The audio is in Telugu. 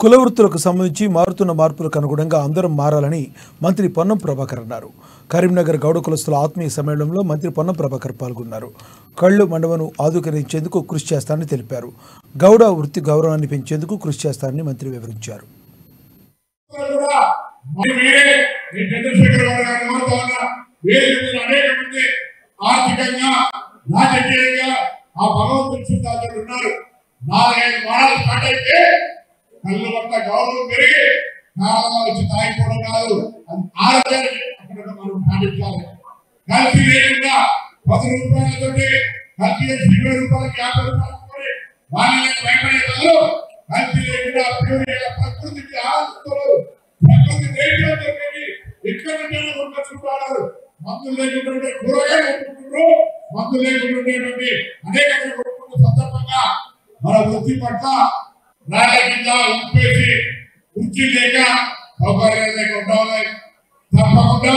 కుల వృత్తులకు సంబంధించి మారుతున్న మార్పులకు అనుగుణంగా అందరం మారాలని మంత్రి పొన్నం ప్రభాకర్ అన్నారు. కరీంనగర్ గౌడ కులస్తుల ఆత్మీయ సమ్మేళనంలో మంత్రి పొన్నం ప్రభాకర్ పాల్గొన్నారు. కళ్ళు మండవను ఆధుకరించేందుకు కృషి చేస్తారని తెలిపారు. గౌడ వృత్తి గౌరవాన్ని పెంచేందుకు కృషి చేస్తారని మంత్రి వివరించారు. కళ్ళు పట్ల గౌరవం పెరిగి కాలంలో వచ్చి తాగిపోవడం కాదు, ఆరోగ్యానికి అక్కడ మనం పాటించాలి. కలిసి లేకుండా 10 రూపాయలతో కలిసి 20 రూపాయలకి 50 రూపాయలు వాళ్ళని భయపడే వాళ్ళు కలిసి లేకుండా ప్రకృతికి ఆస్తులు ప్రకృతి దేశంలో ఎక్కడ కొనుక్కొచ్చుకుంటారు. మందులు లేకుండా కూరగాయలు కొనుక్కుంటారు, మందులు లేకుండా అనేక కొనుక్కున్న సందర్భంగా మన వృత్తి పట్ల రాజకీయంగా ఉప్పేసి కుర్చీ లేక సౌకర్యాలు లేక ఉండాలి. తప్పకుండా